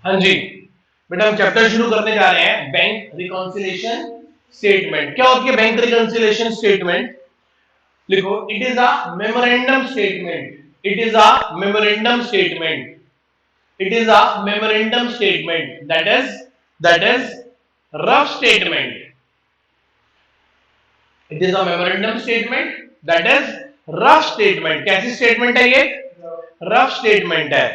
हाँ जी बेटा, हम चैप्टर शुरू करने जा रहे हैं बैंक रिकॉन्सिलेशन स्टेटमेंट। क्या होती है बैंक रिकॉन्सिलेशन स्टेटमेंट? लिखो, it is a memorandum statement. It is a memorandum statement. It is a memorandum statement, that is rough statement. It is a memorandum statement, that is rough statement. कैसी statement है ये? Rough statement है।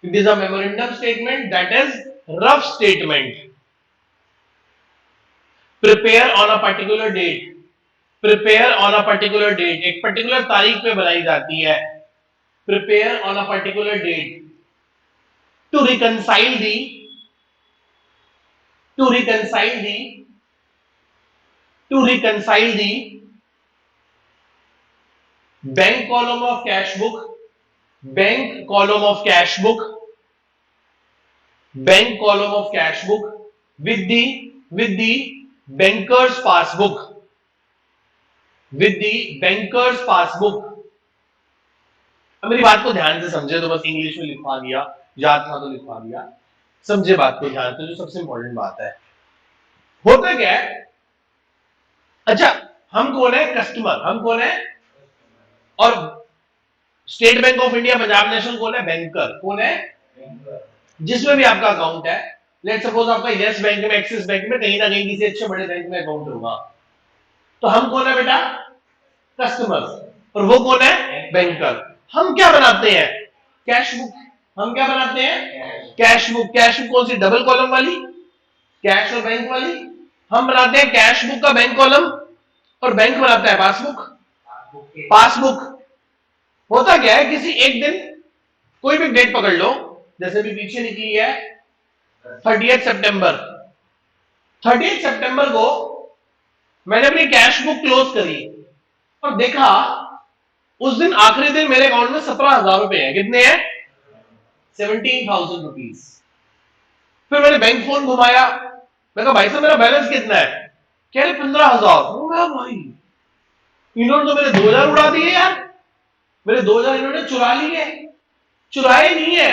It is a memorandum statement, that is rough statement. Prepare on a particular date. Prepare on a particular date, एक particular तारीख पे बनाई जाती है। Prepare on a particular date to reconcile the to reconcile the to reconcile the bank column of cash book, bank column of cash book, bank column of cash book with the bankers passbook, with the bankers passbook. अब मेरी बात को ध्यान से समझे, तो बस English में लिखवा दिया, याद था तो लिखवा दिया। समझे बात को ध्यान से, जो सबसे इंपॉर्टेंट बात है। होता क्या है? अच्छा, हम कौन है? कस्टमर। हम कौन है? और state bank of India, Punjab national कौन है? बैंकर। कौन है? जिसमें भी आपका अकाउंट है, लेट सपोज आपका यस बैंक में, एक्सिस बैंक में, कहीं ना कहीं किसी अच्छे बड़े बैंक में अकाउंट होगा, तो हम कौन है बेटा? कस्टमर। और वो कौन है? बैंकर। हम क्या बनाते हैं? Cash book. हम क्या बनाते हैं? Cash book. कैश बुक कौन सी? डबल कॉलम वाली, कैश और बैंक वाली। हम बनाते हैं कैश बुक का बैंक कॉलम, और बैंक बनाता है पासबुक। पासबुक होता क्या है, किसी एक दिन कोई भी डेट पकड़ लो, जैसे भी पीछे निकली है 30 सितंबर। 30 सितंबर को मैंने अपनी कैश बुक क्लोज करी और देखा उस दिन आखिरी दिन मेरे अकाउंट में 17,000 रुपए हैं। कितने हैं? 17,000 रुपीज। फिर मैंने बैंक फोन घुमाया, मैं कहा भाई साहब मेरा बैलेंस कितना है? कह रहे 15,000। भाई इन्होंने तो मेरे 2,000 उड़ा दिए यार, मेरे 2,000 इन्होंने चुरा लिए। चुराए नहीं है,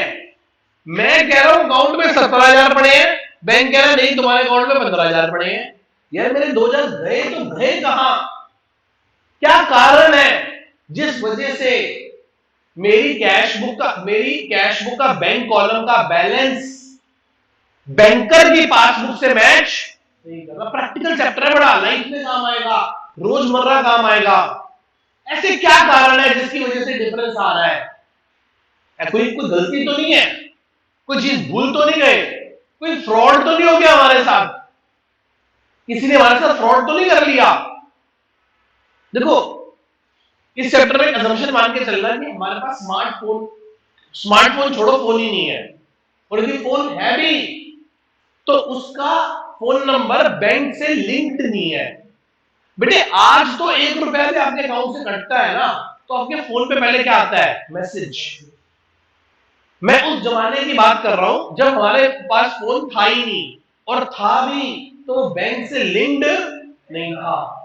मैं कह रहा हूं अकाउंट में 17,000 पड़े हैं, बैंक कह रहा है नहीं तुम्हारे अकाउंट में 15,000 पड़े हैं। यार मेरे 2,000 गए तो गए कहां? क्या कारण है जिस वजह से मेरी कैश बुक का बैंक कॉलम का बैलेंस बैंकर की पासबुक से मैच नहीं कर रहा? प्रैक्टिकल चैप्टर है बड़ा, लाइफ में काम आएगा, रोजमर्रा काम आएगा। ऐसे क्या कारण है जिसकी वजह से डिफरेंस आ रहा है? कोई कोई गलती तो नहीं है? कोई चीज भूल तो नहीं गए? कोई फ्रॉड तो नहीं हो गया हमारे साथ? किसी ने हमारे साथ फ्रॉड तो नहीं कर लिया? देखो, इस चैप्टर में असम्पशन मान के चल रहा है कि हमारे पास स्मार्टफोन छोड़ो, फोन ही नहीं है। और यदि फोन है भी तो उसका फोन नंबर बैंक से लिंक्ड नहीं है। बेटे आज तो 1 रुपया भी आपके अकाउंट से कटता है ना, तो आपके फोन पे पहले क्या आता है? मैसेज। मैं उस जमाने की बात कर रहा हूं जब हमारे पास फोन था ही नहीं, और था भी तो बैंक से लिंक्ड नहीं था।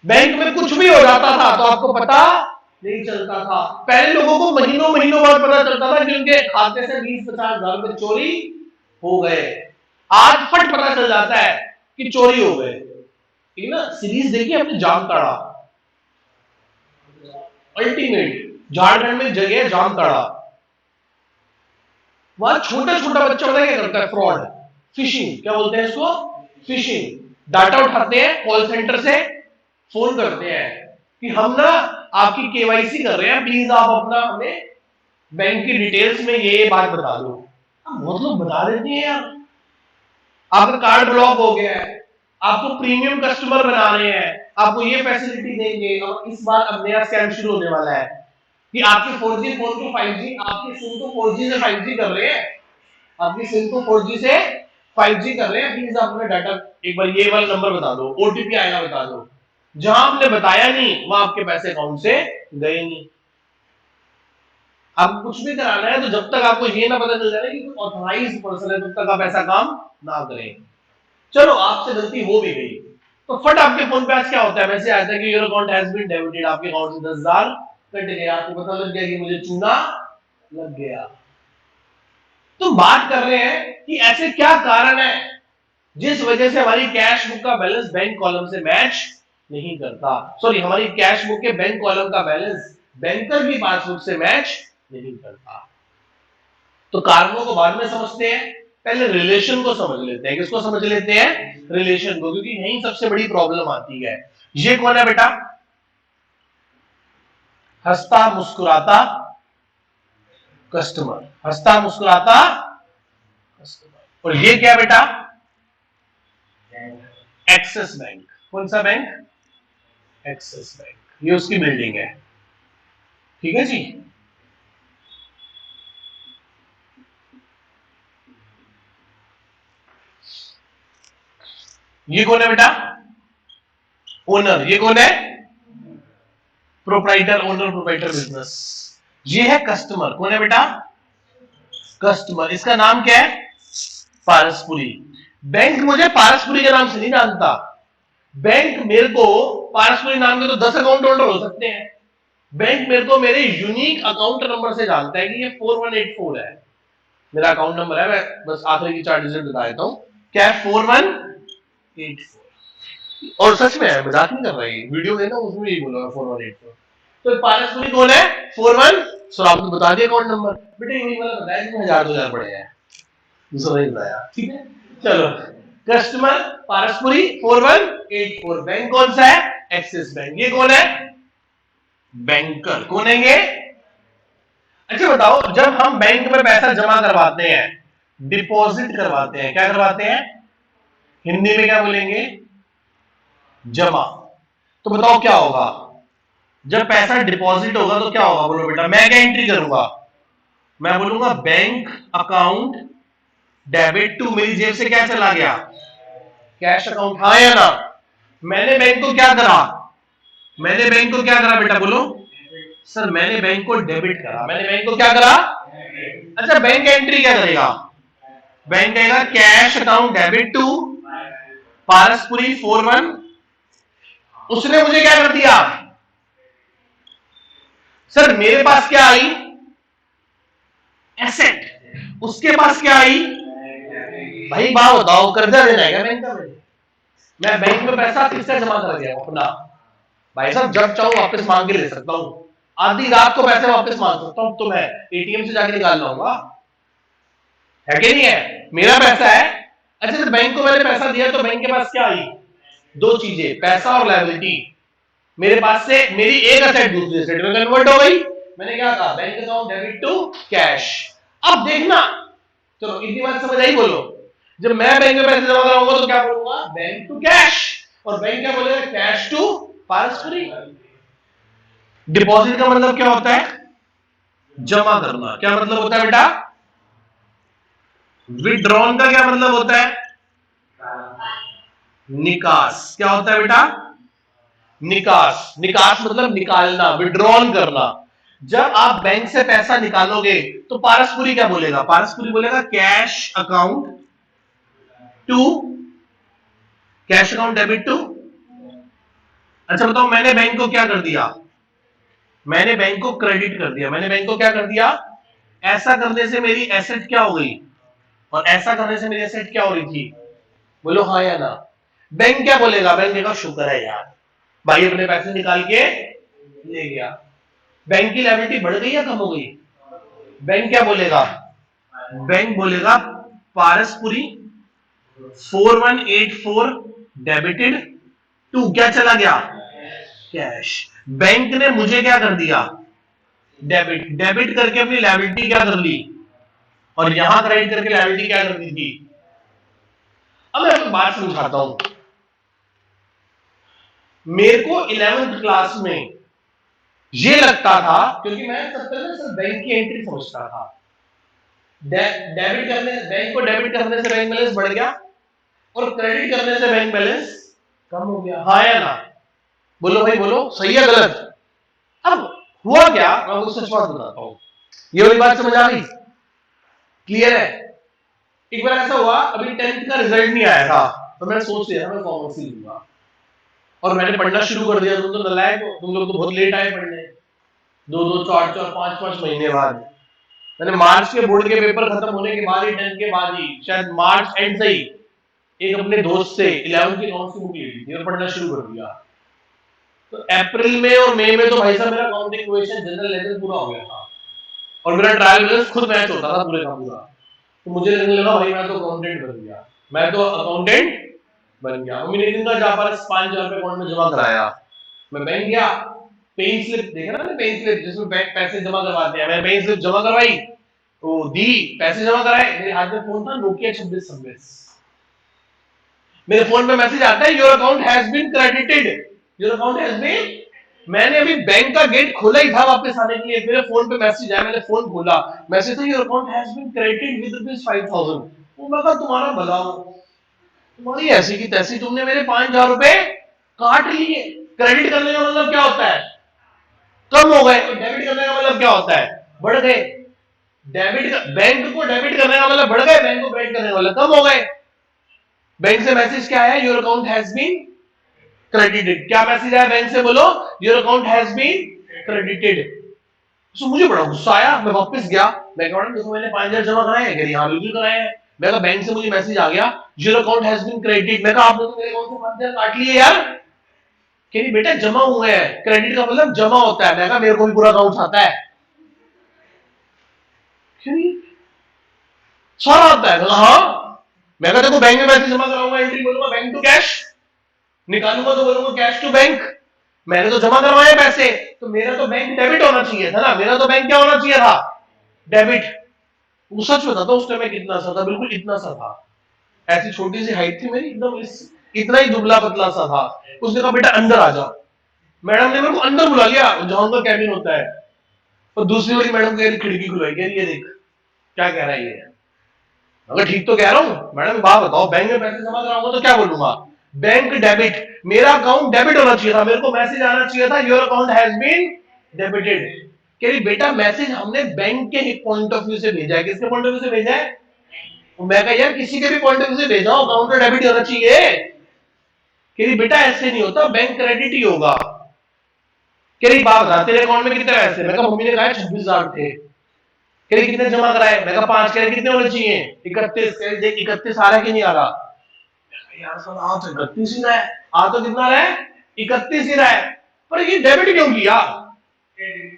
बैंक में कुछ भी हो जाता था तो आपको पता नहीं चलता था। पहले लोगों को महीनों महीनों बाद पता चलता था कि उनके खाते से 20-50 हजार रुपए चोरी हो गए। आज फट पता चल जाता है कि चोरी हो गए। ठीक है ना? सीरीज देखिए अपने जामताड़ा, अल्टीमेट। झारखंड में जगह है जामताड़ा, वहां छोटा छोटा बच्चा पता क्या करता है? Fraud, fishing. क्या बोलते हैं इसको? फिशिंग। डाटा उठाते हैं कॉल सेंटर से, फोन करते हैं कि हम ना आपकी केवाईसी कर रहे हैं, प्लीज आप अपना हमें बैंक की डिटेल्स में ये बात बता दो। बहुत लोग बता देते हैं यार, आपका कार्ड ब्लॉक हो गया है, आपको प्रीमियम कस्टमर बना रहे हैं, आपको ये फैसिलिटी देंगे। और इस बार अब नया स्कैम शुरू होने वाला है कि आपके 4G फोन को 5G, आपकी सिम को 4G से 5G कर रहे हैं, आपकी सिम को 4G से 5G कर रहे हैं, प्लीज आप अपना डाटा एक बार ये वाला नंबर बता दो, ओटीपी आएगा बता दो। जहां आपने बताया नहीं वहां आपके पैसे अकाउंट से गए नहीं। आपको कुछ भी कराना है तो जब तक आपको ये ना पता चल जाए कि कोई ऑथराइज्ड पर्सन है, तब तक आप ऐसा काम ना करें। चलो आपसे गलती हो भी गई तो फट आपके फोन पे आज क्या होता है? मैसेज आता है कि your account has been debited, आपके अकाउंट से 10,000 कट गए। आपको पता लग गया कि मुझे चूना लग गया। तो बात कर रहे हैं कि ऐसे क्या कारण है जिस वजह से हमारी कैश बुक का बैलेंस बैंक कॉलम से मैच नहीं करता। सॉरी, हमारी कैश बुक के बैंक कॉलम का बैलेंस बैंकर की पासबुक से मैच नहीं करता। तो कारणों को बाद में समझते हैं, पहले रिलेशन को समझ लेते हैं। किसको समझ लेते हैं? रिलेशन को, क्योंकि यही सबसे बड़ी प्रॉब्लम आती है। ये कौन है बेटा? हंसता मुस्कुराता कस्टमर, हंसता मुस्कुराता कस्टमर। और ये क्या बेटा? Axis bank. कौन सा बैंक? Axis bank. ये उसकी बिल्डिंग है। ठीक है जी। ये कौन है बेटा? ओनर। ये कौन है? Proprietor, owner proprietor business. ये है कस्टमर। कौन है बेटा? कस्टमर। इसका नाम क्या है? पारसपुरी। बैंक मुझे पारसपुरी के नाम से नहीं जानता। बैंक मेरे को पारसपुरी नाम के तो 10 अकाउंट होल्डर हो सकते हैं। बैंक मेरे को मेरे यूनिक अकाउंट नंबर से जानता है कि ये 4184 है, मेरा अकाउंट नंबर है। मैं बस आखिरी की 4 डिजिट बता देता हूं। क्या है? 4184। और सच में है, मजाक नहीं कर रहा है। वीडियो है ना, उसमें यही बोला 4184। तो पारसपुरी कौन है? 41। सर आपने बता दिया अकाउंट नंबर। बेटे यही वाला बताया कि 1000 पड़े हैं, दूसरा नहीं बताया। ठीक है, चलो। कस्टमर पारसपुरी 4184। बैंक कौन सा है? Axis bank. ये कौन है? बैंकर। कौन है ये? अच्छा बताओ, जब हम बैंक में पैसा जमा करवाते हैं, डिपॉजिट करवाते हैं, क्या करवाते हैं? हिंदी में क्या बोलेंगे? जमा। तो बताओ क्या होगा जब पैसा डिपॉजिट होगा? तो क्या होगा बोलो बेटा? मैं क्या एंट्री करूंगा? मैं बोलूंगा बैंक अकाउंट डेबिट टू। मेरी जेब से क्या चला गया? Cash account. हाँ या ना? मैंने बैंक को क्या करा? मैंने बैंक को क्या करा बेटा? बोलो सर, मैंने बैंक को डेबिट करा। मैंने बैंक को क्या करा? अच्छा, बैंक एंट्री क्या करेगा? बैंक कहेगा कैश अकाउंट डेबिट टू पारसपुरी 41। उसने मुझे क्या कर दिया? सर मेरे पास क्या आई? एसेट। उसके पास क्या आई? भाई बात बताओ, कर्जा देना है क्या बैंक का? मैं बैंक में पैसा किससे जमा कर दिया? अपना। भाई साहब जब चाहूं वापस मांग के ले सकता हूं। आधी रात को पैसे वापस मांग सकता हूं, तो मैं एटीएम से जाके निकाल लाऊंगा। है कि नहीं है? मेरा पैसा है। अच्छा, तो बैंक को मैंने पैसा दिया तो बैंक के पास क्या आई? दो चीजें, पैसा और लायबिलिटी। मेरे पास से मेरी एक असेट दूसरी असेट में कन्वर्ट हो गई। मैंने क्या कहा? Bank account debit to cash. अब देखना, चलो इतनी बात समझ आई? बोलो, जब मैं बैंक में पैसे जमा कराऊंगा तो क्या बोलूंगा? Bank to cash. और बैंक क्या बोलेगा? Cash to पारसपुरी। डिपॉजिट का मतलब क्या होता है? जमा करना। क्या मतलब होता है बेटा? विड्रॉन का क्या मतलब होता है? निकास। क्या होता है बेटा? निकास। निकास मतलब निकालना, विड्रॉन करना। जब आप बैंक से पैसा निकालोगे तो पारसपुरी क्या बोलेगा? पारसपुरी बोलेगा cash account to, cash account debit to. अच्छा बताओ, मैंने बैंक को क्या कर दिया? मैंने बैंक को क्रेडिट कर दिया। मैंने बैंक को क्या कर दिया? ऐसा करने से मेरी एसेट क्या हो गई, और ऐसा करने से मेरी एसेट क्या हो रही थी? बोलो हाँ या ना? बैंक क्या बोलेगा? बैंक का शुक्र है यार, भाई अपने पैसे निकाल के ले गया। बैंक की लायबिलिटी बढ़ गई या कम हो गई? बैंक क्या बोलेगा? बैंक बोलेगा पारसपुरी 4184 डेबिटेड टू, क्या चला गया? कैश। बैंक ने मुझे क्या कर दिया? डेबिट। डेबिट करके अपनी लायबिलिटी क्या कर ली? और यहां क्रेडिट करके लायबिलिटी क्या कर दी थी? अब मैं आपको बात समझाता हूं। मेरे को 11th क्लास में ये लगता था, क्योंकि मैं तब तक ना सिर्फ बैंक की एंट्री समझता था। डेबिट करने, बैंक को डेबिट करने से बैंक बैलेंस बढ़ गया, और क्रेडिट करने से बैंक बैलेंस कम हो गया। हाँ या ना? बोलो भाई, बोलो सही है गलत? अब हुआ क्या, मैं आपको सच बात बताता हूं। ये वाली बात समझ आ गई? क्लियर है? एक बार ऐसा हुआ, अभी 10th का रिजल्ट नहीं आया था, तो मैंने सोच लिया मैं कॉमर्स ही लूंगा, और मैंने पढ़ना शुरू कर दिया। तुम तो नलायक हो, तुम लोग तो बहुत लेट आए पढ़ने, 2-2, 4-4, 5-5 महीने बाद। मैंने मार्च के बोर्ड के पेपर खत्म होने के बाद ही, 10 के बाद ही, शायद मार्च एंड से ही, एक अपने दोस्त से 11वीं की अकाउंट्स की बुक ली थी और पढ़ना शुरू कर दिया। तो अप्रैल में और मई में तो भाई साहब मेरा अकाउंटिंग क्वेश्चन जनरल लेवल पूरा हो गया था और मेरा ट्रायल बैलेंस खुद मैच होता था पूरे का पूरा। तो मुझे लगने लगा भाई मैं तो अकाउंटेंट बन गया, मैं तो अकाउंटेंट बन गया। मम्मी ने दिन का जा पर 5,000 रुपए अकाउंट में जमा कराया। मैं बैंक गया, पेन स्लिप देखा ना, पेन स्लिप जिसमें बैंक पैसे जमा करवाते हैं, मैंने पेन स्लिप जमा करवाई, तो दी, पैसे जमा कराए, मेरे हाथ में फोन था नोकिया 2626। मेरे फोन पे मैसेज आता है your account has been credited, your account has been. मैंने अभी बैंक का गेट खोला ही था वापस आने के लिए, मेरे फोन पे मैसेज आया, मैंने फोन खोला, मैसेज था your account has been credited with ₹5,000। वो मैं कहा तुम्हारा भला हो, तुम्हारी ऐसी की तैसी, तुमने मेरे 5,000 रुपए काट लिए। क्रेडिट करने का मतलब क्या होता है? कम हो गए। डेबिट करने का मतलब क्या होता है? बढ़ गए। डेबिट बैंक को डेबिट करने का मतलब बढ़ गए, बैंक को क्रेडिट करने का मतलब कम हो गए। बैंक से मैसेज क्या है? Your account has been credited. क्या मैसेज आया बैंक से? बोलो, your account has been credited. तो मुझे बड़ा गुस्सा आया, मैं वापस गया, मैं कहा मैडम देखो मैंने 5,000 जमा कराए हैं। कह रही हाँ बिल्कुल कराए हैं। मैं कहा बैंक से मुझे मैसेज आ गया your account has been credited. मैं कहा आपने तो मेरे अकाउंट से 5,000 काट लिए यार। कह रही बेटा जमा हुए हैं, क्रेडिट का मतलब जमा होता है। मैं कहा मेरे को भी पूरा अकाउंट आता है। सारा आता है? हाँ। मैं कहा देखो बैंक में पैसे जमा कराऊंगा, एंट्री बोलूंगा बैंक टू कैश, निकालूंगा तो बोलूंगा कैश टू बैंक। मैंने तो जमा करवाए पैसे, तो मेरा तो बैंक डेबिट होना चाहिए था ना, मेरा तो बैंक क्या होना चाहिए था? डेबिट। वो सच बताता उस टाइम मैं कितना सा था, बिल्कुल इतना सा था, ऐसी छोटी सी हाइट थी मेरी, एकदम इतना ही दुबला पतला सा था। उसने कहा बेटा अंदर आ जा। मैडम ने मेरे को अंदर बुला लिया जहां उनका कैबिन होता है, और दूसरी वाली मैडम कह रही खिड़की खुलाई, कह रही ये देख क्या कह रहा है ये। अगर ठीक तो कह रहा हूं मैडम, बात बताओ, बैंक में पैसे जमा कराऊंगा तो क्या बोलूंगा? बैंक डेबिट, मेरा अकाउंट डेबिट होना चाहिए था, मेरे को मैसेज आना चाहिए था your account has been debited. कह रही बेटा मैसेज हमने बैंक के पॉइंट ऑफ व्यू से भेजा है। किसके पॉइंट ऑफ व्यू से भेजा है? मैं कहा यार किसी के भी पॉइंट ऑफ व्यू से भेजा हो, अकाउंट तो डेबिट होना चाहिए। कह रही बेटा ऐसे नहीं होता, बैंक क्रेडिट ही होगा। कह रही बात बता तेरे अकाउंट में कितने पैसे? मैं कहा मम्मी ने कहा 26,000 थे। कह रही कितने जमा कराए? मैं कहा 5। कह रही कितने होने चाहिए? 31। कह रही देख 31 आ रहा है कि नहीं आ रहा? यार सर आ तो 31 ही रहा है, आ तो कितना रहा है? 31 ही रहा है, पर ये डेबिट क्यों किया?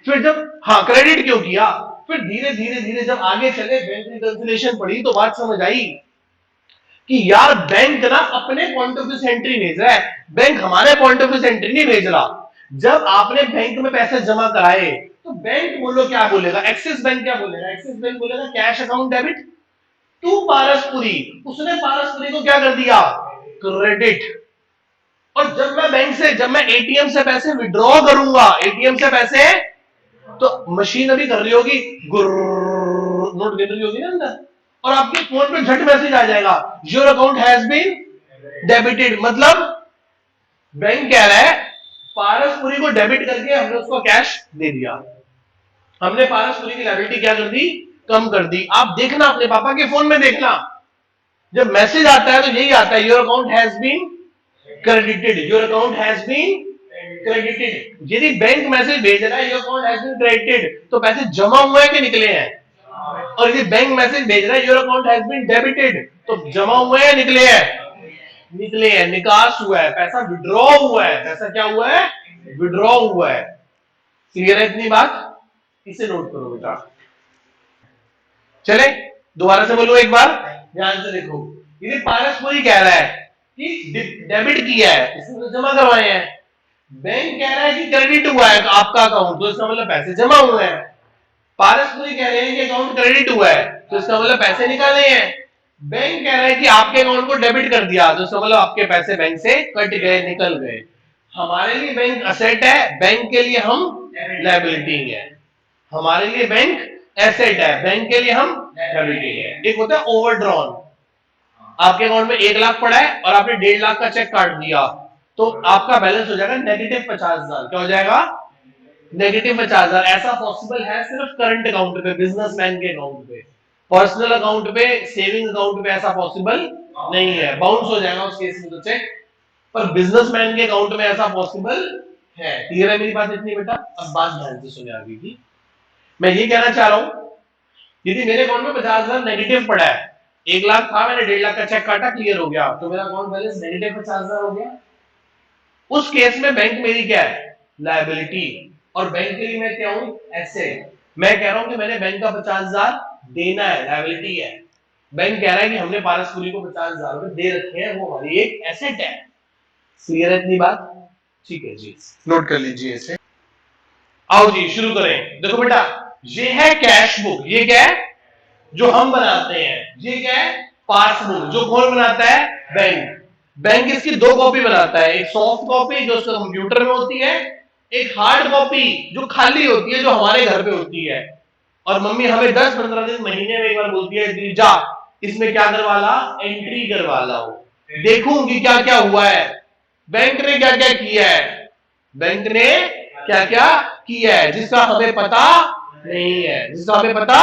फिर जब हाँ क्रेडिट क्यों किया? फिर धीरे धीरे धीरे जब आगे चले, बैंक रिकंसिलिएशन पढ़ी तो बात समझ आई कि यार बैंक ना अपने पॉइंट ऑफ व्यू से एंट्री भेज रहा है, बैंक हमारे पॉइंट ऑफ व्यू से एंट्री नहीं भेज रहा। जब आपने बैंक में पैसे जमा कराए तो बैंक बोलो क्या बोलेगा? एक्सिस बैंक क्या बोलेगा? एक्सिस बैंक बोलेगा कैश अकाउंट डेबिट टू पारसपुरी। उसने पारसपुरी को क्या कर दिया? क्रेडिट। और जब मैं एटीएम से पैसे विड्रॉ करूंगा, एटीएम से पैसे, तो मशीन अभी कर रही होगी नोट गिन रही होगी ना अंदर, और आपके फोन पे झट मैसेज आ जाएगा your account has been debited. मतलब बैंक कह रहा है पारसपुरी को डेबिट करके हमने उसको कैश दे दिया, हमने पारसपुरी की लायबिलिटी क्या कर दी? कम कर दी। आप देखना अपने पापा के फोन में देखना, जब मैसेज आता है तो यही आता है your account has been credited, your account has been credited. यदि बैंक मैसेज भेज रहा है your account has been credited, तो पैसे जमा हुए हैं कि निकले हैं? और यदि बैंक मैसेज भेज रहा है your account has been debited, तो जमा हुए हैं निकले हैं? निकले हैं, निकास हुआ है, पैसा विड्रॉ हुआ है। पैसा क्या हुआ है? विड्रॉ हुआ है। क्लियर है इतनी बात? इसे नोट करो बेटा। चले दोबारा से बोलो एक बार, ध्यान से देखो। यदि पारसपुरी कह रहा है कि डेबिट किया है, इसमें तो जमा करवाए हैं, बैंक कह रहा है कि क्रेडिट हुआ है आपका अकाउंट, तो इसका मतलब पैसे जमा हुए हैं। पारसपुरी कह रहे हैं कि अकाउंट क्रेडिट हुआ है, तो इसका मतलब पैसे निकाले हैं। बैंक कह रहा है कि आपके अकाउंट को डेबिट कर दिया, तो इसका मतलब आपके पैसे बैंक से कट गए, निकल गए। हमारे लिए बैंक असेट है, बैंक के लिए हम लायबिलिटी है। हमारे लिए बैंक एसेट है, बैंक के लिए हम लायबिलिटी है। एक होता है ओवरड्रॉन, आपके अकाउंट में 1 लाख पड़ा है और आपने 1.5 लाख का चेक काट दिया, तो आपका बैलेंस हो जाएगा -50,000। क्या हो जाएगा? -50,000। ऐसा पॉसिबल है सिर्फ करंट अकाउंट पे, बिजनेसमैन के अकाउंट पे। पर्सनल अकाउंट पे, सेविंग अकाउंट पे ऐसा पॉसिबल नहीं है, बाउंस हो जाएगा उस केस में तो चेक। पर बिजनेसमैन के अकाउंट में ऐसा पॉसिबल है। क्लियर है मेरी बात इतनी बेटा? अब बात ध्यान से सुने आगे की। मैं ये कहना चाह रहा हूं यदि मेरे अकाउंट में 50,000 नेगेटिव पड़ा है, 1 लाख था, मैंने 1.5 लाख का चेक काटा, क्लियर हो गया, तो मेरा अकाउंट बैलेंस नेगेटिव 50,000 हो गया। उस केस में बैंक मेरी क्या है, लायबिलिटी, और बैंक के लिए मैं क्या हूं, एसेट। मैं कह रहा हूं कि मैंने बैंक का 50,000 देना है, लायबिलिटी है। बैंक कह रहा है कि हमने पारसपुरी को 50,000 रुपए दे रखे हैं, वो हमारी एक एसेट है। क्लियर है इतनी बात? ठीक है जी, नोट कर लीजिए इसे। आओ जी शुरू करें। देखो बेटा, ये है कैश बुक, ये क्या है, जो हम बनाते हैं, ये क्या है, पासबुक, जो कौन बनाता है, बैंक। बैंक इसकी 2 कॉपी बनाता है, एक सॉफ्ट कॉपी जो उसका कंप्यूटर में होती है, एक हार्ड कॉपी जो खाली होती है, जो हमारे घर पे होती है। और मम्मी हमें 10-15 दिन महीने में एक बार बोलती है, जा इसमें क्या करवा ला, एंट्री करवा लाओ, देखूंगी क्या क्या हुआ है, बैंक ने क्या क्या किया है, बैंक ने क्या क्या किया है, जिसका हमें पता नहीं है, जिसका हमें पता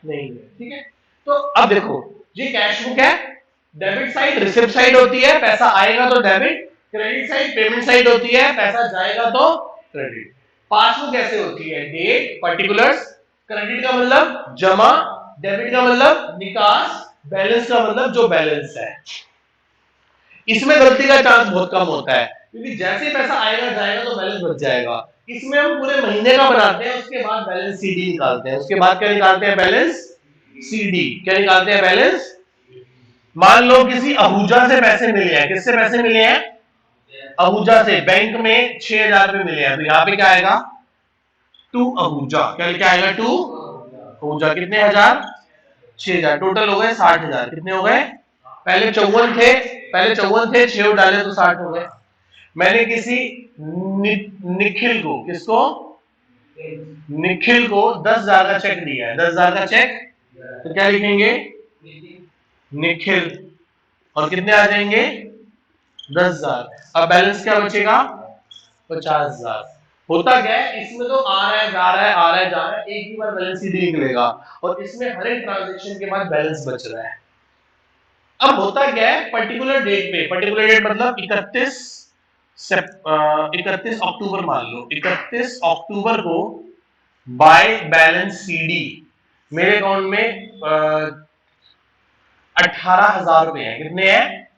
नहीं है। ठीक है, तो अब देखो, ये कैश बुक है, डेबिट साइड रिसिप्ट साइड होती है, पैसा आएगा तो debit, credit side payment side होती है, पैसा जाएगा तो क्रेडिट। पासबुक कैसे होती है, डेट, पर्टिकुलर्स, क्रेडिट का मतलब जमा, डेबिट का मतलब निकास, बैलेंस का मतलब जो बैलेंस है। इसमें गलती का चांस बहुत कम होता है, क्योंकि जैसे पैसा आएगा जाएगा तो बैलेंस बच जाएगा। इसमें हम पूरे महीने का बनाते हैं, उसके बाद बैलेंस सीडी निकालते हैं। उसके बाद क्या निकालते हैं, बैलेंस सीडी। क्या निकालते हैं, बैलेंस। मान लो किसी आहूजा से पैसे मिले हैं, किससे पैसे मिले हैं, आहूजा से, बैंक में 6,000 रुपए मिले हैं, तो यहाँ पे क्या आएगा, टू आहूजा। क्या आएगा, टू आहूजा। कितने हजार, 6,000, टोटल हो गए 60,000। कितने हो गए, पहले 54 थे, पहले 54 थे, 6 डाले तो 60 हो गए। मैंने किसी निखिल को, किसको, निखिल को 10,000 का चेक दिया है, 10,000 का चेक, तो क्या लिखेंगे, निखिल, और कितने आ जाएंगे, 10,000। अब बैलेंस क्या बचेगा, 50,000। होता क्या है, इसमें तो आ रहा है जा रहा है, आ रहा है जा रहा है, एक ही बार बैलेंस सीधी निकलेगा, और इसमें हर एक ट्रांजेक्शन के बाद बैलेंस बच रहा है। अब होता क्या है, पर्टिकुलर डेट पे, पर्टिकुलर डेट मतलब 31 अक्टूबर मान लो, 31 अक्टूबर को बाय बैलेंस सीडी मेरे अकाउंट में 18,000 रुपए हैं। कितने हैं,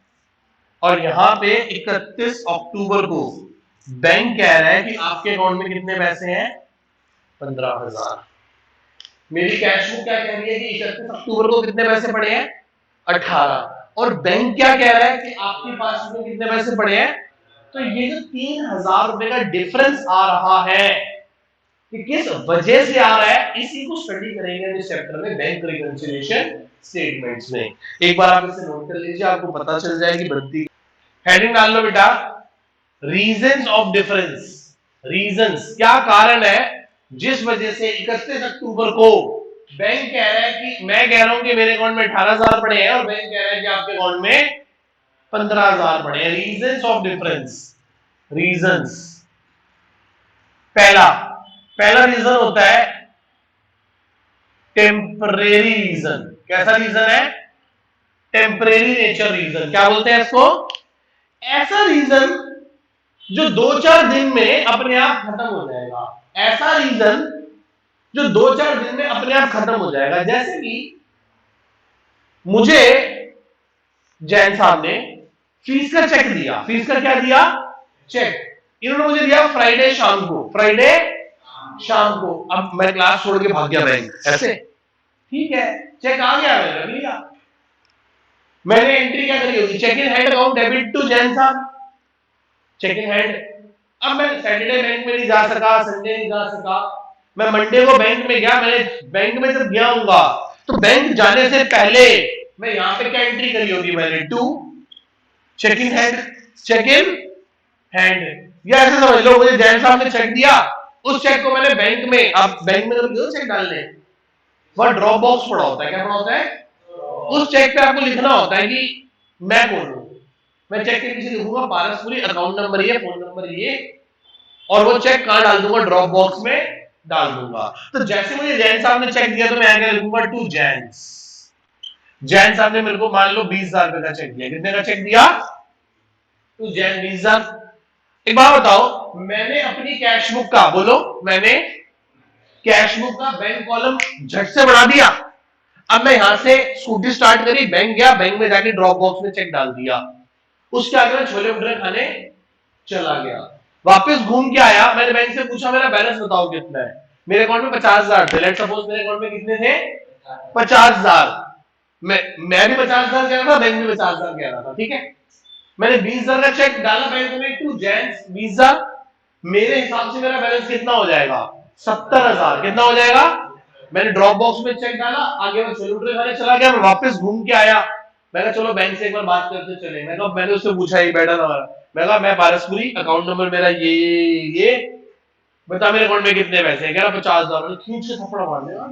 और यहां पे 31 अक्टूबर को बैंक कह रहा है कि आपके अकाउंट में कितने पैसे हैं, 15,000। मेरी कैश बुक क्या कह रही है कि 31 अक्टूबर को कितने पैसे पड़े हैं, 18, और बैंक क्या कह रहा है कि आपके पास में कितने पैसे पड़े हैं। तो ये जो 3,000 रुपए का डिफरेंस आ रहा है, कि किस वजह से आ रहा है, इसी को स्टडी करेंगे इस चैप्टर में, बैंक रिकंसिलिएशन स्टेटमेंट्स में। एक बार आप इसे नोट कर लीजिए, आपको पता चल जाएगी बनती। हेडिंग डाल लो बेटा, रीजंस ऑफ डिफरेंस। रीजंस, क्या कारण है जिस वजह से 31 अक्टूबर को बैंक कह रहा है कि, मैं कह रहा हूं कि मेरे अकाउंट में 18,000 पड़े हैं, और बैंक कह रहा है कि आपके अकाउंट में 15,000 पड़े हैं। Reasons of difference, reasons. पहला पहला रीजन होता है टेम्परेरी रीजन। कैसा रीजन है, टेम्परेरी नेचर रीजन। क्या बोलते हैं इसको, ऐसा रीजन जो 2-4 दिन में अपने आप खत्म हो जाएगा। ऐसा रीजन जो 2-4 दिन में अपने आप खत्म हो जाएगा। जैसे कि मुझे जैन साहब ने फीस का चेक दिया, फीस का क्या दिया, चेक। इन्होंने मुझे दिया फ्राइडे शाम को, फ्राइडे शाम को। अब मैं क्लास छोड़ के भाग गया बैंक, ऐसे, ठीक है, चेक आ गया, मैंने रख लिया। मैंने एंट्री क्या करी होगी, cheque in hand account debit to Jain साहब, चेक इन हैंड। अब मैं सैटरडे बैंक में नहीं जा सका, संडे नहीं जा सका, मैं मंडे को बैंक में गया। मैंने बैंक में जब गया हूंगा, तो बैंक जाने से पहले मैं यहां पे क्या एंट्री करी होगी, मैंने to cheque in hand, cheque in hand. या ऐसे समझ लो, मुझे जैन साहब ने चेक दिया, उस चेक को मैंने बैंक में, अब बैंक में जब गए चेक डालने, वहां ड्रॉप बॉक्स पड़ा होता है। क्या पड़ा होता है, उस चेक पे आपको लिखना होता है कि मैं कौन हूं। मैं चेक के पीछे लिखूंगा पारसपुरी, अकाउंट नंबर ये, फोन नंबर ये, और वो चेक कहां डाल दूंगा, ड्रॉप बॉक्स में डाल दूंगा। तो जैसे मुझे जैन साहब ने चेक दिया, तो मैं आगे लिखूंगा टू जैन्स। जैन साहब ने मेरे को मान लो 20,000 रुपए का चेक दिया। कितने का चेक दिया, टू जैन 20,000। एक बात बताओ, मैंने अपनी कैश बुक का, बोलो, मैंने कैश बुक का बैंक कॉलम झट से बढ़ा दिया, अब मैं यहां से स्कूटी स्टार्ट करी, बैंक गया, बैंक में जाके ड्रॉप बॉक्स में चेक डाल दिया, उसके आगे मैं छोले भटूरे खाने चला गया, वापस घूम के आया, मैंने बैंक से पूछा मेरा बैलेंस बताओ कितना है, मेरे अकाउंट में 50,000 थे, लेट्स सपोज मेरे अकाउंट में कितने थे 50,000, मैं भी 50,000 कह रहा था, बैंक भी 50,000 कह रहा था, ठीक है, मैंने 20,000 का चेक डाला बैंक में टू जेंट्स 20,000, मेरे हिसाब से मेरा बैलेंस कितना हो जाएगा 70,000, कितना हो जाएगा, मैंने ड्रॉप बॉक्स में चेक डाला, आगे मैं छोले भटूरे खाने चला गया, मैं वापस घूम के आया, मैंने चलो बैंक से एक बार बात करते चले, मैंने उससे पूछा ही बैठा था, मैं कहा मैं पारसपुरी, अकाउंट नंबर मेरा ये बता मेरे अकाउंट में कितने पैसे हैं, कह रहा 50,000, खींच से थप्पड़ मार दिया,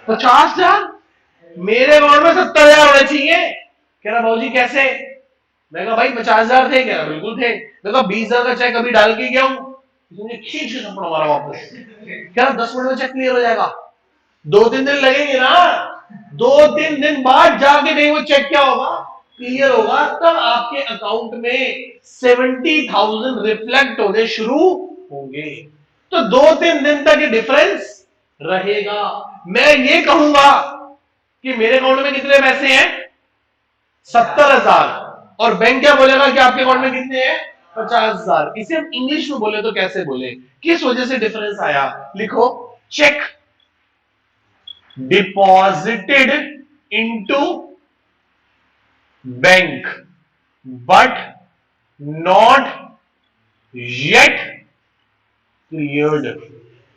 50,000, मेरे अकाउंट में 70,000 होने चाहिए, कह रहा भाजी कैसे, मैं कहा भाई 50,000 थे, कह रहा बिल्कुल थे, मैं कहा 20,000 का चेक अभी डाल के गया हूँ, मुझे खींच के थप्पड़ मारा वापस, कह रहा 10 मिनट में चेक क्लियर हो जाएगा, 2-3 दिन लगेंगे ना, 2-3 दिन बाद जाके नहीं वो चेक क्या होगा क्लियर होगा, तब आपके अकाउंट में 70,000 रिफ्लेक्ट होने शुरू होंगे, तो 2-3 दिन तक ये डिफरेंस रहेगा, मैं ये कहूंगा कि मेरे अकाउंट में कितने पैसे हैं 70,000, और बैंक क्या बोलेगा कि आपके अकाउंट में कितने हैं 50,000, इसे हम इंग्लिश में बोले तो कैसे बोले, किस वजह से डिफरेंस आया, लिखो check deposited into bank but not yet cleared,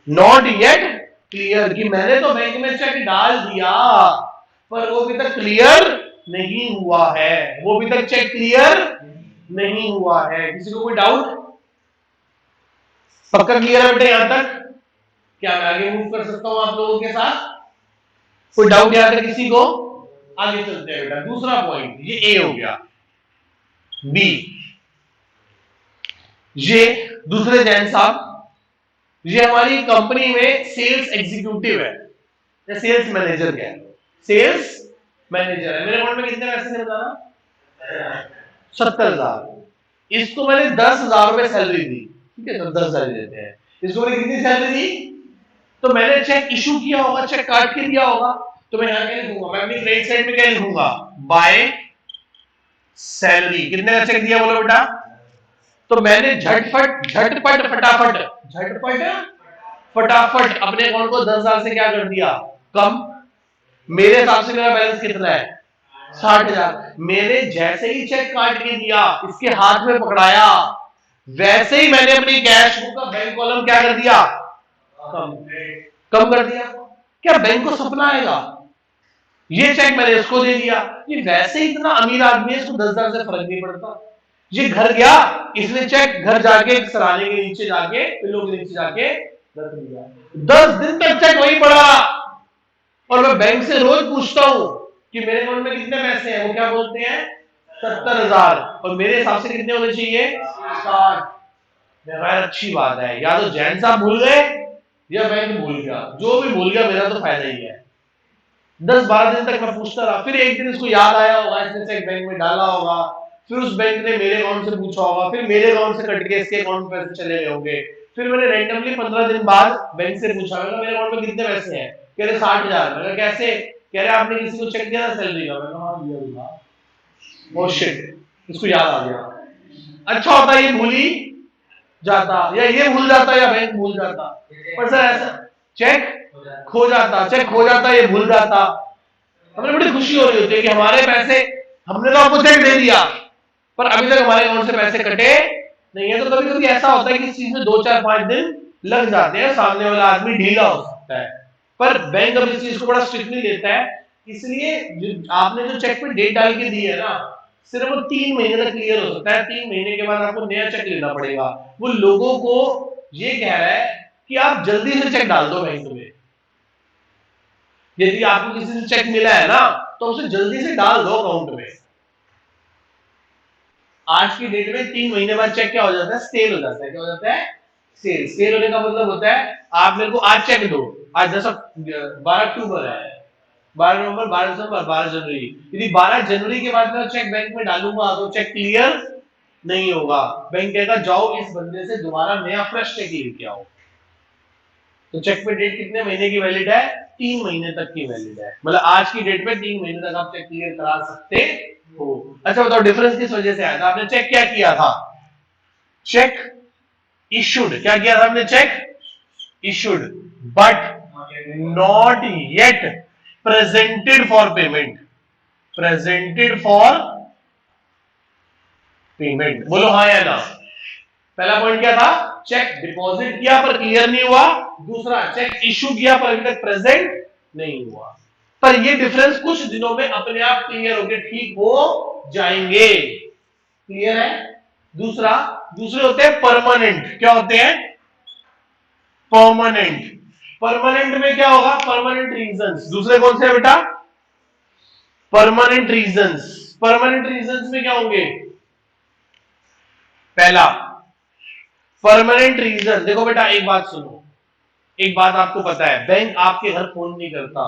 not yet clear, कि मैंने तो बैंक में चेक डाल दिया पर वो अभी तक क्लियर नहीं हुआ है, वो अभी तक चेक क्लियर नहीं हुआ है, किसी को कोई डाउट, पक्का क्लियर है बेटे यहां तक, क्या मैं आगे मूव कर सकता हूं आप लोगों के साथ, कोई डाउट यहां तक किसी को, आगे चलते हैं बेटा, दूसरा पॉइंट, ये ए हो गया, बी, ये दूसरे जैन साहब, ये हमारी कंपनी में सेल्स एग्जीक्यूटिव है या सेल्स मैनेजर है, सेल्स मैनेजर है, मेरे अकाउंट में कितने पैसे थे बताना 70,000, इसको मैंने 10,000 रुपए सैलरी दी, ठीक है, 10,000 देते हैं, इसको मैंने कितनी सैलरी दी, तो मैंने चेक इशू किया होगा, चेक काट के दिया होगा, तो मैं यहां क्या लिखूंगा, मैं अपनी क्रेडिट साइड में क्या लिखूंगा, बाय सैलरी, कितने का चेक दिया बोलो बेटा, तो मैंने झटपट झटपट फटाफट झटपट फटाफट अपने अकाउंट को 10,000 से क्या कर दिया कम, मेरे हिसाब से मेरा बैलेंस कितना है 60,000, मैंने जैसे ही चेक काट के दिया, इसके हाथ में पकड़ाया, वैसे ही मैंने अपनी कैश बुक का बैंक कॉलम क्या कर दिया कम कम कर दिया, क्या बैंक को सपना आएगा, ये चेक मैंने इसको दे दिया, ये वैसे ही इतना अमीर आदमी है, इसको 10,000 से फर्क नहीं पड़ता, ये घर गया, इसने चेक घर जाके सराने के नीचे जाके पिल्लों के नीचे जाके रख दिया, 10 दिन तक चेक वही पड़ा, और मैं बैंक से रोज पूछता हूं कि मेरे अकाउंट में कितने पैसे हैं, वो क्या बोलते हैं 70,000, और मेरे हिसाब से कितने होने चाहिए 60, अच्छी बात है, या तो जैन साहब भूल गए या बैंक भूल गया, जो भी भूल गया मेरा तो फायदा ही है, 10-12 दिन तक मैं पूछता रहा, फिर एक दिन इसको याद आया होगा, इसने चेक बैंक में डाला होगा, फिर उस बैंक ने मेरे अकाउंट से पूछा होगा, फिर मेरे अकाउंट से कट के इसके अकाउंट में पैसे चले गए होंगे, फिर मैंने रैंडमली 15 दिन बाद बैंक से पूछा, मैंने मेरे अकाउंट में कितने पैसे हैं, कह रहे 60,000, मैंने कैसे, कह रहे आपने किसी को चेक दिया था सैलरी का, मैंने हाँ दिया था, ओह शिट, इसको याद आ गया, अच्छा होता ये भूल ही जाता, या ये भूल जाता या बैंक भूल जाता, पर सर ऐसा चेक खो जाता, चेक खो जाता, ये भूल जाता, हमें बड़ी खुशी हो रही होती है कि हमारे पैसे, हमने तो आपको चेक दे दिया पर अभी तक हमारे अकाउंट से पैसे कटे नहीं है, तो कभी कभी ऐसा होता है कि इस चीज में 2-4-5 दिन लग जाते हैं, सामने वाला आदमी ढीला हो सकता है, पर बैंक अब इस चीज को बड़ा स्ट्रिक्टली लेता है, इसलिए आपने जो चेक पे डेट डाल के दी है ना, सिर्फ वो 3 महीने तक क्लियर हो सकता है, 3 महीने के बाद आपको नया चेक लेना पड़ेगा, वो लोगों को ये कह रहा है कि आप जल्दी से चेक डाल दो बैंक में, यदि आपको किसी से चेक मिला है ना तो उसे जल्दी से डाल दो अकाउंट में, आज की डेट में 3 महीने बाद चेक क्या हो जाता है सेल हो जाता है, क्या हो जाता है सेल, सेल होने का मतलब होता है आप मेरे को आज चेक दो, आज 12 अक्टूबर है, 12 नवंबर, 12 दिसंबर, 12 जनवरी, यदि 12 जनवरी के बाद मैं चेक बैंक में डालूंगा तो चेक क्लियर नहीं होगा, बैंक कहेगा जाओ इस बंदे से दोबारा नया फ्रेश चेक लेके आओ, तो चेक में डेट कितने महीने की वैलिड है? 3 महीने तक की वैलिड है। मतलब आज की डेट में 3 महीने तक आप चेक क्लियर करा सकते हो। अच्छा बताओ डिफरेंस किस वजह से आया था? आपने चेक क्या किया था? Check issued. क्या किया था आपने? Check issued but not yet presented for payment. Presented for payment. बोलो हाँ या ना। पहला पॉइंट क्या था? चेक डिपॉजिट किया पर क्लियर नहीं हुआ। दूसरा चेक इशू किया पर अभी तक प्रेजेंट नहीं हुआ। पर ये डिफरेंस कुछ दिनों में अपने आप क्लियर होकर ठीक हो जाएंगे। क्लियर है? दूसरा, दूसरे होते हैं परमानेंट। क्या होते हैं? परमानेंट। परमानेंट में क्या होगा? Permanent reasons. दूसरे कौन से है बेटा? Permanent reasons. परमानेंट रीजंस में क्या होंगे? पहला परमानेंट रीजन। देखो बेटा एक बात सुनो, एक बात आपको पता है, बैंक आपके घर फोन नहीं करता,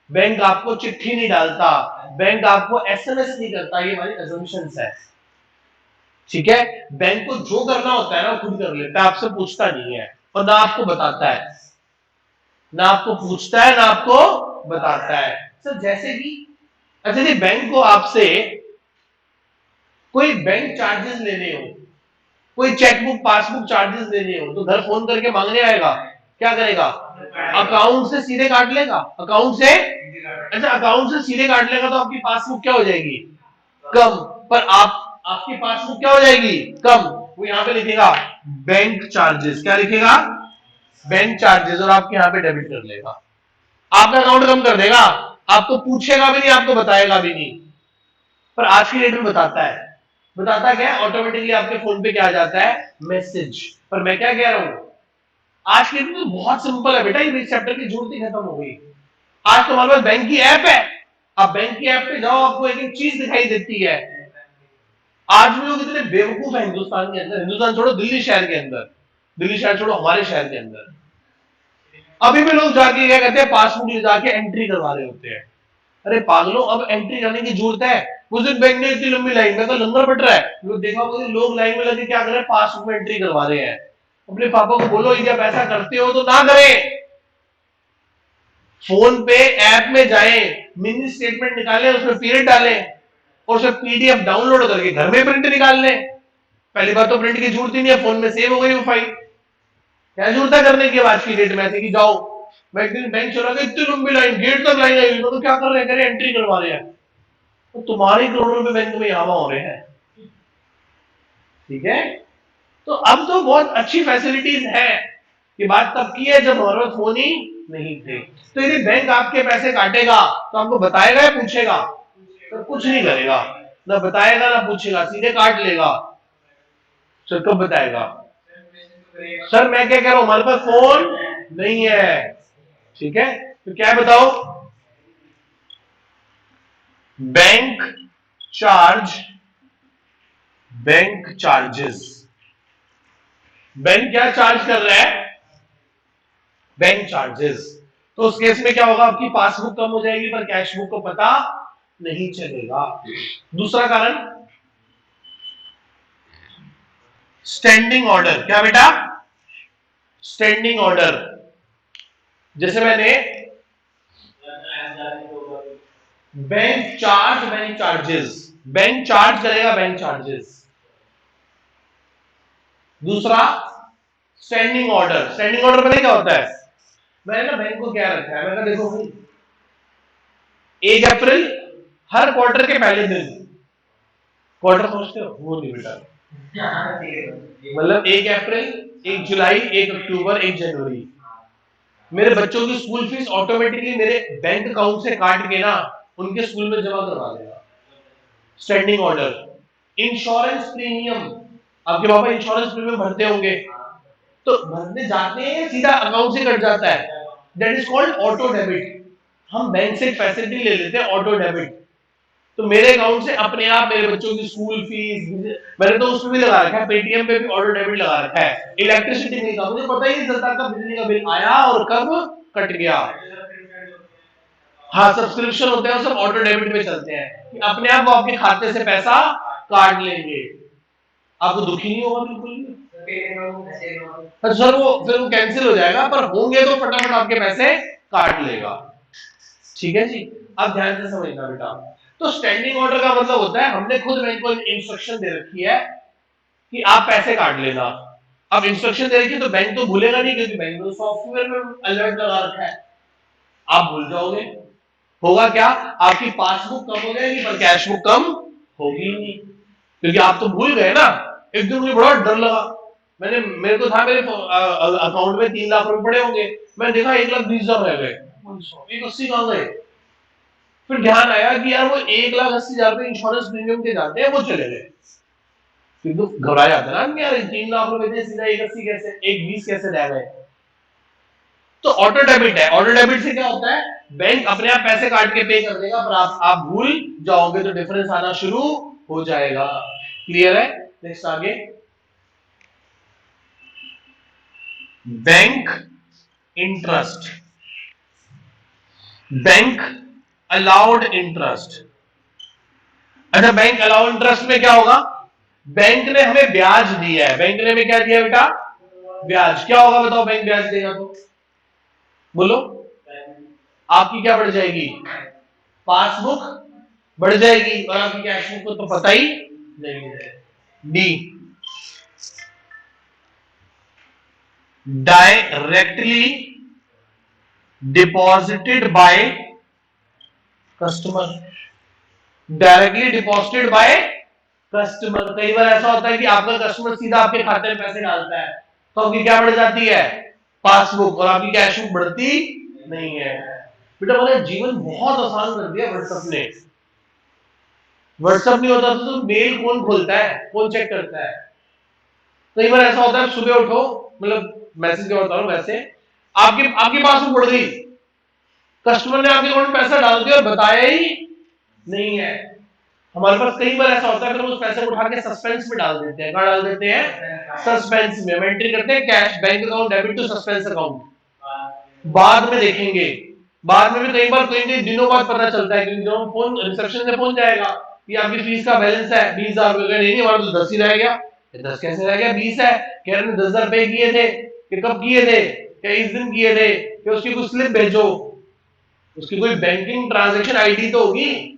बैंक आपको चिट्ठी नहीं डालता, बैंक आपको एसएमएस नहीं करता। ये हमारी अजम्पशंस है। ठीक है? बैंक को जो करना होता है ना खुद कर लेता है, आपसे पूछता नहीं है और ना आपको बताता है। ना आपको पूछता है ना आपको बताता है। सर जैसे कि अच्छा जी, बैंक को आपसे कोई बैंक चार्जेस लेने हो, कोई चेकबुक पासबुक चार्जेस लेने हो तो घर फोन करके मांगने आएगा, क्या करेगा? अकाउंट से सीधे काट लेगा। अकाउंट से, अच्छा अकाउंट से सीधे काट लेगा तो आपकी पासबुक क्या हो जाएगी? कम। पर आप आपकी पासबुक क्या हो जाएगी? कम। वो यहां पे लिखेगा बैंक चार्जेस। क्या लिखेगा? Bank charges. और आपके यहां पे डेबिट कर लेगा। आपका अकाउंट कम कर देगा, आपको पूछेगा भी नहीं, आपको बताएगा भी नहीं। पर आज की डेट में बताता है। बताता क्या है? ऑटोमेटिकली आपके फोन पे क्या आ जाता है? मैसेज। पर मैं क्या कह रहा हूं, आज की डेट में बहुत सिंपल है बेटा, ये चैप्टर की जरूरत ही खत्म हो गई। आज तुम्हारे पास बैंक की ऐप है, आप बैंक की ऐप पे जाओ, आपको एक एक चीज दिखाई देती है। आज भी लोग इतने बेवकूफ है हिंदुस्तान के अंदर, हिंदुस्तान छोड़ो दिल्ली शहर के अंदर, दिल्ली शहर छोड़ो हमारे शहर के अंदर, अभी भी लोग जाके क्या कहते हैं? पासबुक ले जाके एंट्री करवा रहे होते हैं। अरे पागलों, अब एंट्री करने की जरूरत है? उस दिन बैंक ने इतनी लंबी लाइन में तो लंगर पट रहा है, देखा मुझे लोग लाइन में लगे क्या कर रहे हैं? पासबुक में एंट्री करवा रहे हैं। अपने पापा को बोलो जब ऐसा करते हो तो ना करें। फोन पे ऐप में जाएं, मिनी स्टेटमेंट निकालें, उसमें पीरियड डालें और उसे पीडीएफ डाउनलोड करके घर में प्रिंट निकाल लें। पहली बात तो प्रिंट की जरूरत ही नहीं है, फोन में सेव हो गई वो फाइल। क्या जरूरत है करने की आज की डेट में ऐसे कि जाओ? मैं एक दिन बैंक चला गया, इतनी लंबी लाइन, गेट तक लाइन आई, तो क्या कर रहे हैं? एंट्री करवा रहे हैं। तो तुम्हारे करोड़ों रुपए बैंक में जमा हो रहे हैं। ठीक है? तो अब तो बहुत अच्छी फैसिलिटीज है। ये बात तब की है जब हमारे पास फोन ही नहीं थे। तो यदि बैंक आपके पैसे काटेगा तो आपको बताएगा या पूछेगा? तो कुछ नहीं करेगा, ना बताएगा ना पूछेगा, सीधे काट लेगा। सर कब बताएगा? सर मैं क्या कह रहा हूं, हमारे पास फोन नहीं है। ठीक है? तो क्या बताओ? Bank charge, bank charges. Bank क्या चार्ज कर रहा है? Bank charges. तो उस केस में क्या होगा? आपकी पासबुक कम हो जाएगी पर कैश बुक को पता नहीं चलेगा। दूसरा कारण स्टैंडिंग ऑर्डर। क्या बेटा? Standing order. जैसे मैंने bank charge, bank charges, bank charge करेगा बैंक चार्जेस। दूसरा स्टैंडिंग ऑर्डर। स्टैंडिंग ऑर्डर पता क्या होता है? मैंने ना बैंक को क्या रखा है, मैंने देखो भाई 1 अप्रैल हर क्वार्टर के पहले दिन, क्वार्टर समझते हो? वो नहीं बेटा, मतलब 1 अप्रैल, 1 जुलाई, 1 अक्टूबर, 1 जनवरी मेरे बच्चों की स्कूल फीस ऑटोमेटिकली मेरे बैंक अकाउंट से काट के ना उनके स्कूल में जमा करवा देगा। Standing order. इंश्योरेंस प्रीमियम, आपके पापा इंश्योरेंस प्रीमियम भरते होंगे, तो भरने जाते हैं सीधा अकाउंट से कट जाता है, that is called auto debit. हम बैंक से फैसिलिटी ले लेते हैं ऑटो डेबिट, तो मेरे अकाउंट से अपने आप मेरे बच्चों की स्कूल फीस, मैंने तो उसमें भी लगा रखा है, पेटीएम पे भी ऑटो डेबिट लगा रखा है। इलेक्ट्रिसिटी बिल का मुझे पता ही नहीं चलता कब बिजली का बिल आया और कब कट गया। हाँ सब्सक्रिप्शन होते हैं, सब ऑटो डेबिट पे चलते हैं कि अपने आप वो आपके खाते से पैसा काट लेंगे। आपको दुखी नहीं होगा बिल्कुल भी? सर वो फिर वो कैंसिल हो जाएगा, पर होंगे तो फटाफट आपके पैसे काट लेगा। ठीक है जी, अब ध्यान से समझना बेटा। तो स्टैंडिंग ऑर्डर का मतलब होता है हमने खुद बैंक को इंस्ट्रक्शन दे रखी है कि आप पैसे काट लेना। अब इंस्ट्रक्शन दे रखी है तो बैंक तो भूलेगा नहीं, क्योंकि बैंक तो सॉफ्टवेयर में अलर्ट लगा रखा है। आप भूल जाओगे, होगा क्या, आपकी पासबुक कम हो जाएगी पर कैश बुक कम होगी ही नहीं, क्योंकि आप तो भूल गए ना। एक दिन मुझे बड़ा डर लगा, मेरे को था मेरे अकाउंट में 3 लाख रुपए पड़े होंगे, मैंने देखा 1,20,000 रह गए, 1,80 कहां गए। फिर ध्यान आया कि यार वो 1,80,000 रुपए इंश्योरेंस प्रीमियम के जाते हैं, वो चले गए। फिर तो घबरा जाता ना कि यार 3 लाख रुपए थे, सीधा 1,80 कैसे, 1,20 कैसे रह गए। तो ऑटो डेबिट है, ऑटो डेबिट से क्या होता है, बैंक अपने आप पैसे काट के पे कर देगा, पर आप भूल जाओगे तो डिफरेंस आना शुरू हो जाएगा। क्लियर है? नेक्स्ट आगे, bank interest, bank allowed interest. अच्छा, बैंक अलाउड इंटरेस्ट में क्या होगा, बैंक ने हमें ब्याज दिया है, बैंक ने हमें क्या दिया बेटा, ब्याज। क्या होगा बताओ, बैंक ब्याज देगा तो बोलो, आपकी क्या बढ़ जाएगी, पासबुक बढ़ जाएगी, और आपकी कैश बुक को तो पता ही नहीं है। D, directly deposited by customer, directly deposited by customer. कई बार ऐसा होता है कि आपका कस्टमर सीधा आपके खाते में पैसे डालता है, तो आपकी क्या बढ़ जाती है, पासबुक, और आपकी कैश बुक बढ़ती नहीं है। बेटा बोले जीवन बहुत आसान कर दिया व्हाट्सएप ने। व्हाट्सएप नहीं होता तो मेल कौन खोलता है, कौन चेक करता है। कई बार ऐसा होता है सुबह उठो, मतलब मैसेज क्या होता है वैसे, आपकी आपकी पासबुक बढ़ गई, कस्टमर ने आपके अकाउंट में पैसा डाल दिया और बताया ही नहीं है। हमारे पास कई बार ऐसा होता है कि हम उस पैसे को उठा के सस्पेंस में डाल देते हैं। कहां डाल देते हैं, सस्पेंस में। एंट्री करते हैं cash bank account debit to suspense account, बाद में देखेंगे। बाद में भी कई बार कई दिनों बाद पता चलता है, क्योंकि जब फोन रिसेप्शन से फोन जाएगा कि आपकी फीस का बैलेंस है 20,000 रुपए, नहीं हमारा तो 10 ही रह गया। 10 कैसे रह गया, 20 है, कह रहे 10,000 पे किए थे, कि कब किए थे, क्या इस दिन किए थे, कि उसकी कुछ स्लिप भेजो, उसकी कोई बैंकिंग ट्रांजैक्शन आईडी तो होगी,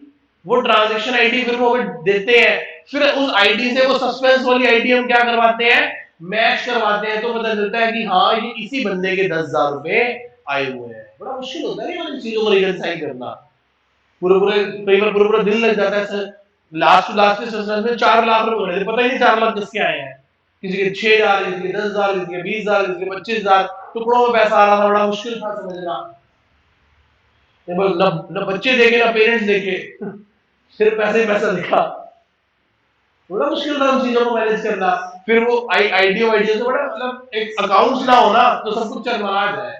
वो ट्रांजैक्शन आईडी फिर वो देते हैं। फिर उस आईडी से वो सस्पेंस वाली आईडी हम क्या करवाते हैं, मैच करवाते हैं, तो पता चलता है कि हाँ ये इसी बंदे के 10,000 रुपए आए हुए हैं। बड़ा मुश्किल होता है इन चीजों को रिकंसाइल करना, पूरे पूरे कई बार पूरा पूरा दिन लग जाता है सर। लास्ट के सस्पेंस में 4 लाख रुपए पता ही नहीं 4 लाख किसके आए हैं, किसी के 6,000, किसी के 10,000, किसी के 20,000, किसी के 25,000, टुकड़ों में पैसा आ रहा था, बड़ा मुश्किल था समझना। न बच्चे देखे ना पेरेंट्स देखे, सिर्फ पैसे पैसा दिखा, बड़ा मुश्किल था उन चीजों को मैनेज करना। फिर वो आईडियो आईडियो से बड़ा, मतलब एक अकाउंट्स ना होना तो सब कुछ चरमरा जाए।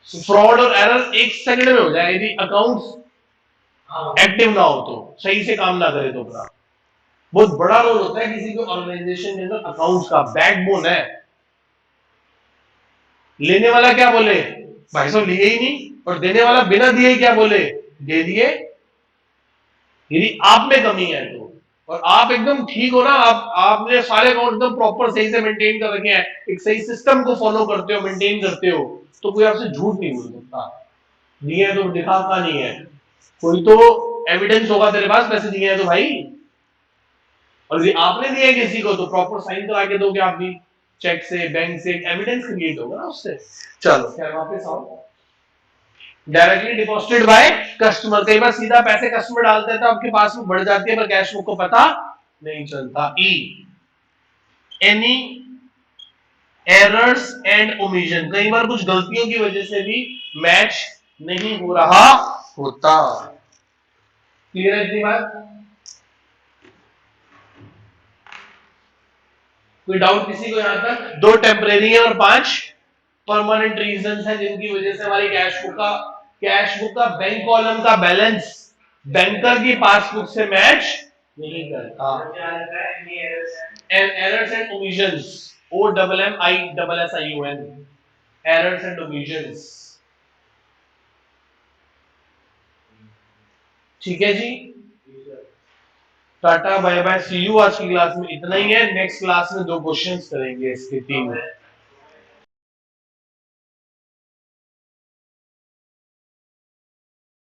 फ्रॉड और एरर एक सेकंड में हो जाए यदि अकाउंट्स एक्टिव ना हो, तो सही से काम ना करे तो अपना। बहुत बड़ा रोल होता है किसी भी ऑर्गेनाइजेशन के अंदर अकाउंट्स का, बैकबोन है। लेने वाला क्या बोले, भाई साहब लिए ही नहीं, और देने वाला बिना दिए क्या बोले, दे दिए। यदि आप में कमी है तो, और आप एकदम ठीक हो ना, आपने सारे अकाउंट एकदम प्रॉपर सही से मेंटेन कर रखे हैं, एक सही सिस्टम को फॉलो करते हो, मेंटेन करते हो, तो कोई आपसे झूठ नहीं बोल सकता। दिए तो दिखा का नहीं है, कोई तो एविडेंस होगा तेरे पास पैसे दिए हैं तो भाई। और यदि आपने दिए किसी को तो प्रॉपर साइन करा के दोगे आप भी, चेक से, बैंक से, एविडेंस क्रिएट होगा ना उससे। चलो खैर वापस आओ, डायरेक्टली डिपॉजिटेड बाय कस्टमर। कई बार सीधा पैसे कस्टमर डालते हैं तो आपके पास में बढ़ जाती है, पर कैश बुक को पता नहीं चलता। ई, एनी एरर्स एंड ओमिशन, कई बार कुछ गलतियों की वजह से भी मैच नहीं हो रहा होता। क्लियर है इतनी बात? कोई डाउट किसी को यहां तक? 2 टेम्परेरी है और 5 परमानेंट रीजंस हैं जिनकी वजह से हमारी कैश बुक का बैंक कॉलम का बैलेंस बैंकर की पासबुक से मैच नहीं करता। And errors and omissions, O double M I double S I O N, errors and omissions. ठीक है जी, tata bye bye see you. आज की क्लास में इतना ही है। नेक्स्ट क्लास में 2 क्वेश्चंस करेंगे इसके 3।